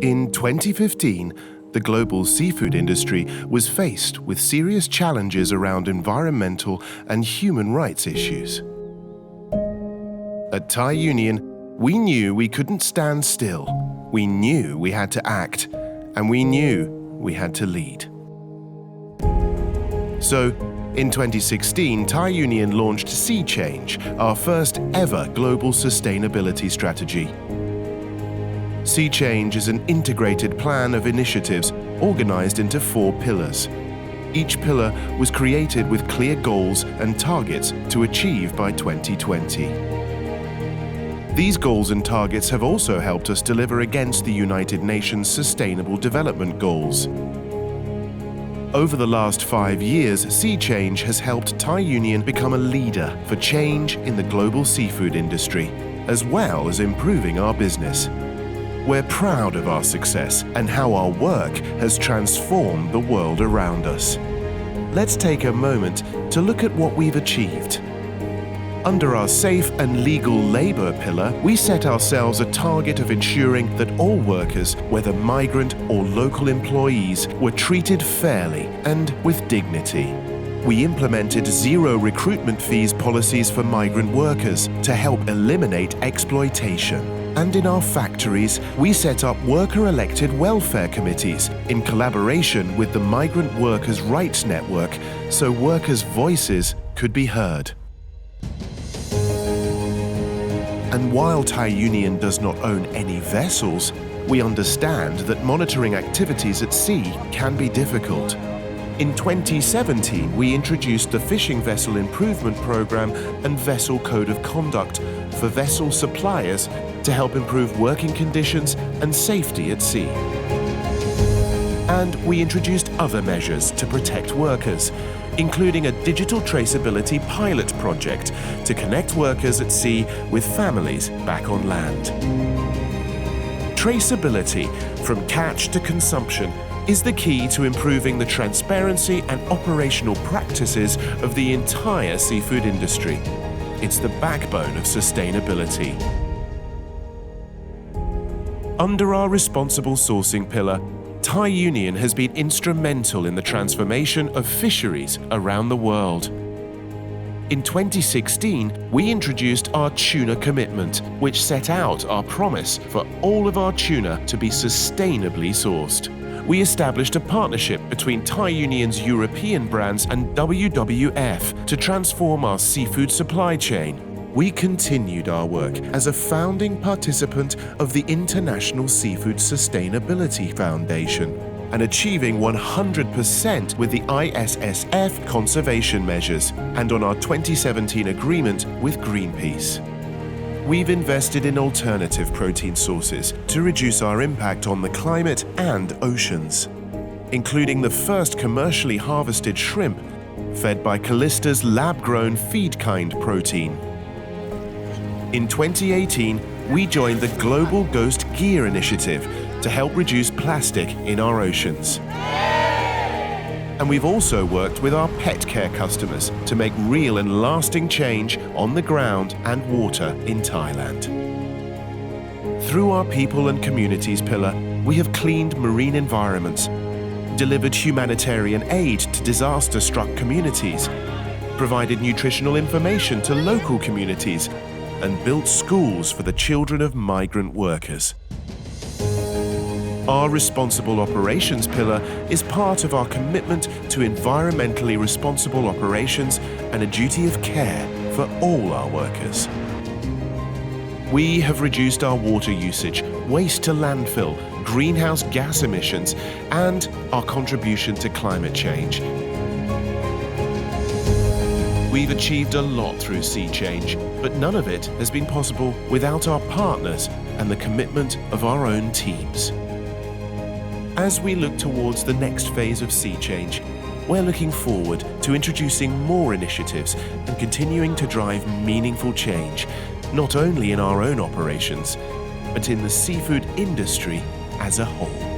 In 2015, the global seafood industry was faced with serious challenges around environmental and human rights issues. At Thai Union, we knew we couldn't stand still. We knew we had to act, and we knew we had to lead. So, in 2016, Thai Union launched SeaChange, our first ever global sustainability strategy. SeaChange is an integrated plan of initiatives organized into 4 pillars. Each pillar was created with clear goals and targets to achieve by 2020. These goals and targets have also helped us deliver against the United Nations Sustainable Development Goals. Over the last 5 years, SeaChange has helped Thai Union become a leader for change in the global seafood industry, as well as improving our business. We're proud of our success and how our work has transformed the world around us. Let's take a moment to look at what we've achieved. Under our safe and legal labour pillar, we set ourselves a target of ensuring that all workers, whether migrant or local employees, were treated fairly and with dignity. We implemented zero recruitment fees policies for migrant workers to help eliminate exploitation. And in our factories, we set up worker-elected welfare committees in collaboration with the Migrant Workers' Rights Network so workers' voices could be heard. And while Thai Union does not own any vessels, we understand that monitoring activities at sea can be difficult. In 2017, we introduced the Fishing Vessel Improvement Program and Vessel Code of Conduct for vessel suppliers to help improve working conditions and safety at sea. And we introduced other measures to protect workers, including a digital traceability pilot project to connect workers at sea with families back on land. Traceability from catch to consumption is the key to improving the transparency and operational practices of the entire seafood industry. It's the backbone of sustainability. Under our responsible sourcing pillar, Thai Union has been instrumental in the transformation of fisheries around the world. In 2016, we introduced our tuna commitment, which set out our promise for all of our tuna to be sustainably sourced. We established a partnership between Thai Union's European brands and WWF to transform our seafood supply chain. We continued our work as a founding participant of the International Seafood Sustainability Foundation and achieving 100% with the ISSF conservation measures and on our 2017 agreement with Greenpeace. We've invested in alternative protein sources to reduce our impact on the climate and oceans, including the first commercially harvested shrimp fed by Callista's lab-grown feed-kind protein. In 2018, we joined the Global Ghost Gear Initiative to help reduce plastic in our oceans. And we've also worked with our pet care customers to make real and lasting change on the ground and water in Thailand. Through our people and communities pillar, we have cleaned marine environments, delivered humanitarian aid to disaster-struck communities, provided nutritional information to local communities, and built schools for the children of migrant workers. Our responsible operations pillar is part of our commitment to environmentally responsible operations and a duty of care for all our workers. We have reduced our water usage, waste to landfill, greenhouse gas emissions, and our contribution to climate change. We've achieved a lot through SeaChange, but none of it has been possible without our partners and the commitment of our own teams. As we look towards the next phase of SeaChange, we're looking forward to introducing more initiatives and continuing to drive meaningful change, not only in our own operations, but in the seafood industry as a whole.